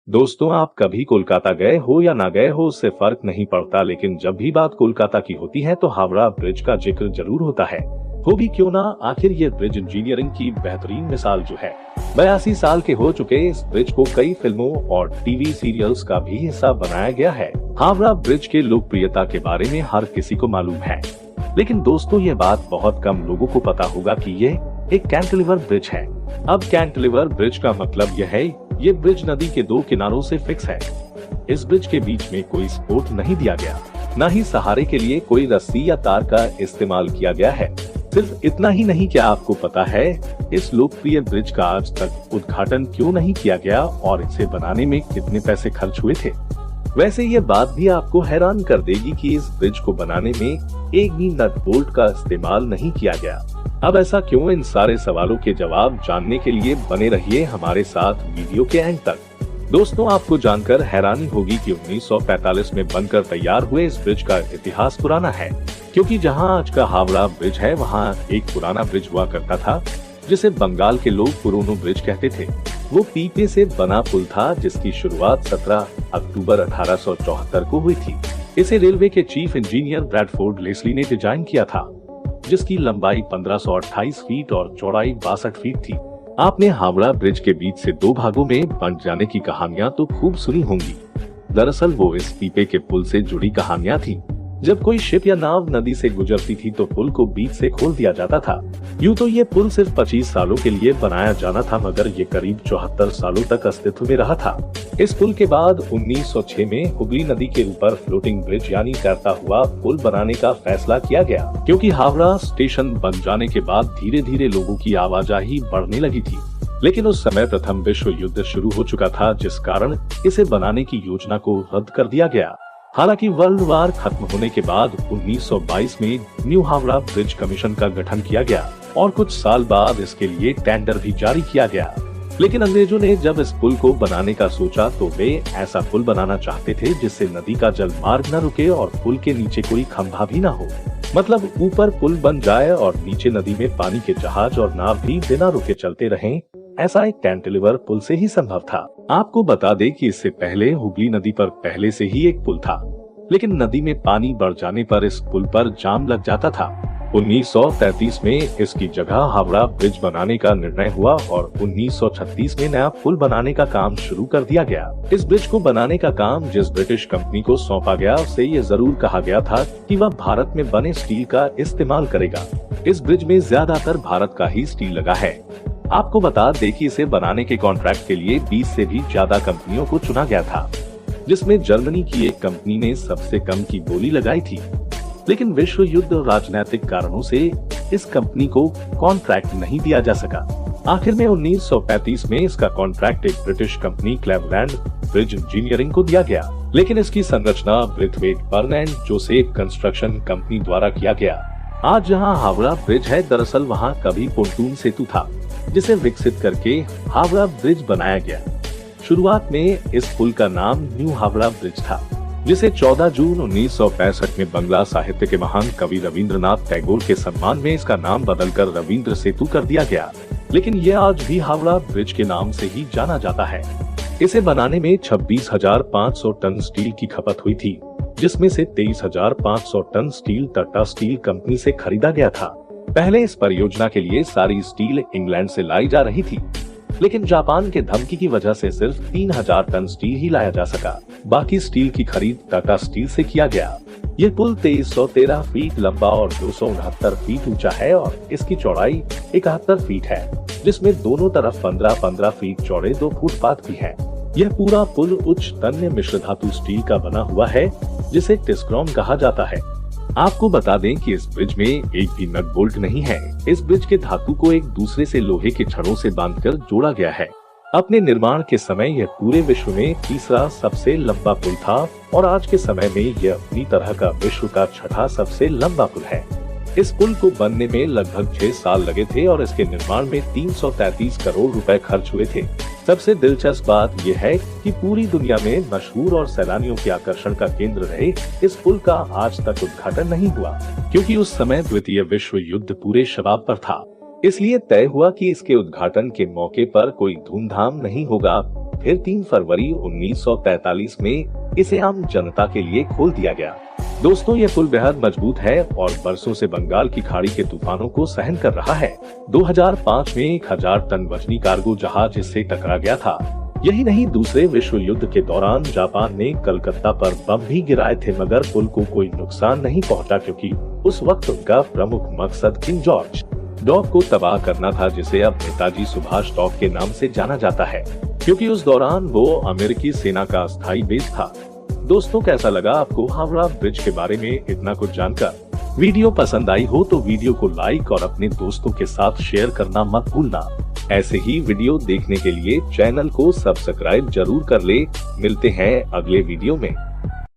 दोस्तों, आप कभी कोलकाता गए हो या ना गए हो उससे फर्क नहीं पड़ता, लेकिन जब भी बात कोलकाता की होती है तो हावड़ा ब्रिज का जिक्र जरूर होता है। हो भी क्यों ना, आखिर ये ब्रिज इंजीनियरिंग की बेहतरीन मिसाल जो है। 82 साल के हो चुके इस ब्रिज को कई फिल्मों और टीवी सीरियल्स का भी हिस्सा बनाया गया है। हावड़ा ब्रिज के लोकप्रियता के बारे में हर किसी को मालूम है, लेकिन दोस्तों ये बात बहुत कम लोगों को पता होगा कि ये एक कैंटिलीवर ब्रिज है। अब कैंटिलीवर ब्रिज का मतलब यह है, ये ब्रिज नदी के दो किनारों से फिक्स है। इस ब्रिज के बीच में कोई सपोर्ट नहीं दिया गया, न ही सहारे के लिए कोई रस्सी या तार का इस्तेमाल किया गया है। सिर्फ इतना ही नहीं, क्या आपको पता है इस लोकप्रिय ब्रिज का आज तक उद्घाटन क्यों नहीं किया गया और इसे बनाने में कितने पैसे खर्च हुए थे? वैसे ये बात भी आपको हैरान कर देगी कि इस ब्रिज को बनाने में एक भी नट बोल्ट का इस्तेमाल नहीं किया गया। अब ऐसा क्यों? इन सारे सवालों के जवाब जानने के लिए बने रहिए हमारे साथ वीडियो के एंड तक। दोस्तों, आपको जानकर हैरानी होगी कि 1945 में बनकर तैयार हुए इस ब्रिज का इतिहास पुराना है, क्योंकि जहां आज का हावड़ा ब्रिज है वहां एक पुराना ब्रिज हुआ करता था जिसे बंगाल के लोग पुरानो ब्रिज कहते थे। वो पीपे से बना पुल था जिसकी शुरुआत 17 अक्टूबर 1874 को हुई थी। इसे रेलवे के चीफ इंजीनियर ब्रैडफोर्ड लेस्ली ने डिजाइन किया था, जिसकी लंबाई 1528 फीट और चौड़ाई 62 फीट थी। आपने हावड़ा ब्रिज के बीच से दो भागों में बंट जाने की कहानियां तो खूब सुनी होंगी। दरअसल वो इस पीपे के पुल से जुड़ी कहानियां थी। जब कोई शिप या नाव नदी से गुजरती थी तो पुल को बीच से खोल दिया जाता था। यूं तो ये पुल सिर्फ 25 सालों के लिए बनाया जाना था, मगर ये करीब 74 सालों तक अस्तित्व में रहा था। इस पुल के बाद 1906 में हुगली नदी के ऊपर फ्लोटिंग ब्रिज यानी तैरता हुआ पुल बनाने का फैसला किया गया, क्योंकि हावड़ा स्टेशन बन जाने के बाद धीरे धीरे लोगों की आवाजाही बढ़ने लगी थी। लेकिन उस समय प्रथम विश्व युद्ध शुरू हो चुका था, जिस कारण इसे बनाने की योजना को रद्द कर दिया गया। हालांकि वर्ल्ड वार खत्म होने के बाद 1922 में न्यू हावड़ा ब्रिज कमीशन का गठन किया गया और कुछ साल बाद इसके लिए टेंडर भी जारी किया गया। लेकिन अंग्रेजों ने जब इस पुल को बनाने का सोचा तो वे ऐसा पुल बनाना चाहते थे जिससे नदी का जल मार्ग न रुके और पुल के नीचे कोई खंभा भी न हो। मतलब ऊपर पुल बन जाए और नीचे नदी में पानी के जहाज और नाव भी बिना रुके चलते रहें। ऐसा एक कैंटिलीवर पुल से ही संभव था। आपको बता दें कि इससे पहले हुगली नदी पर पहले से ही एक पुल था, लेकिन नदी में पानी बढ़ जाने पर इस पुल पर जाम लग जाता था। 1933 में इसकी जगह हावड़ा ब्रिज बनाने का निर्णय हुआ और 1936 में नया पुल बनाने का काम शुरू कर दिया गया। इस ब्रिज को बनाने का काम जिस ब्रिटिश कंपनी को सौंपा गया उससे ये जरूर कहा गया था कि वह भारत में बने स्टील का इस्तेमाल करेगा। इस ब्रिज में ज्यादातर भारत का ही स्टील लगा है। आपको बता दें कि इसे बनाने के कॉन्ट्रैक्ट के लिए 20 से भी ज्यादा कंपनियों को चुना गया था, जिसमें जर्मनी की एक कंपनी ने सबसे कम की बोली लगाई थी। लेकिन विश्व युद्ध और राजनीतिक कारणों से इस कंपनी को कॉन्ट्रैक्ट नहीं दिया जा सका। आखिर में 1935 में इसका कॉन्ट्रैक्ट एक British company Cleveland Bridge Engineering को दिया गया, लेकिन इसकी संरचना Braithwaite Burn and Joseph Construction Company द्वारा किया गया। आज जहां हावड़ा ब्रिज है, दरअसल वहां कभी पोंटून सेतु था, जिसे विकसित करके हावड़ा ब्रिज बनाया गया। शुरुआत में इस पुल का नाम न्यू हावड़ा ब्रिज था, जिसे 14 जून 1965 में बंगला साहित्य के महान कवि रविंद्रनाथ टैगोर के सम्मान में इसका नाम बदलकर रविंद्र सेतु कर दिया गया। लेकिन यह आज भी हावड़ा ब्रिज के नाम से ही जाना जाता है। इसे बनाने में 26,500 टन स्टील की खपत हुई थी, जिसमें से 23,500 tonne steel Tata steel company से खरीदा गया था। पहले इस परियोजना के लिए सारी स्टील इंग्लैंड से लाई जा रही थी, लेकिन जापान के धमकी की वजह से सिर्फ 3,000 टन स्टील ही लाया जा सका। बाकी स्टील की खरीद टाटा स्टील से किया गया। ये पुल 2313 फीट लंबा और 269 फीट ऊंचा है और इसकी चौड़ाई 71 फीट है, जिसमें दोनों तरफ 15-15 फीट चौड़े 2 फुटपाथ भी हैं। यह पूरा पुल उच्च तन्य मिश्र धातु स्टील का बना हुआ है, जिसे टिस्क्रोम कहा जाता है। आपको बता दें कि इस ब्रिज में एक भी नट बोल्ट नहीं है। इस ब्रिज के धातु को एक दूसरे से लोहे के छड़ों से बांधकर जोड़ा गया है। अपने निर्माण के समय यह पूरे विश्व में तीसरा सबसे लंबा पुल था और आज के समय में यह अपनी तरह का विश्व का छठा सबसे लंबा पुल है। इस पुल को बनने में लगभग 6 साल लगे थे और इसके निर्माण में 333 करोड़ रुपए खर्च हुए थे। सबसे दिलचस्प बात यह है कि पूरी दुनिया में मशहूर और सैलानियों के आकर्षण का केंद्र रहे इस पुल का आज तक उद्घाटन नहीं हुआ, क्योंकि उस समय द्वितीय विश्व युद्ध पूरे शबाब पर था। इसलिए तय हुआ कि इसके उद्घाटन के मौके पर कोई धूमधाम नहीं होगा। फिर 3 फरवरी 1943 में इसे आम जनता के लिए खोल दिया गया। दोस्तों, ये पुल बेहद मजबूत है और बरसों से बंगाल की खाड़ी के तूफानों को सहन कर रहा है। 2005 में 1000 टन वजनी कार्गो जहाज इससे टकरा गया था। यही नहीं, दूसरे विश्व युद्ध के दौरान जापान ने कलकत्ता पर बम भी गिराए थे, मगर पुल को कोई नुकसान नहीं पहुंचा, क्योंकि उस वक्त उनका प्रमुख मकसद किंग जॉर्ज डॉक को तबाह करना था, जिसे अब नेताजी सुभाष डॉक के नाम से जाना जाता है, क्योंकि उस दौरान वो अमेरिकी सेना का अस्थायी बेस था। दोस्तों, कैसा लगा आपको हावड़ा ब्रिज के बारे में इतना कुछ जानकर? वीडियो पसंद आई हो तो वीडियो को लाइक और अपने दोस्तों के साथ शेयर करना मत भूलना। ऐसे ही वीडियो देखने के लिए चैनल को सब्सक्राइब जरूर कर ले। मिलते हैं अगले वीडियो में।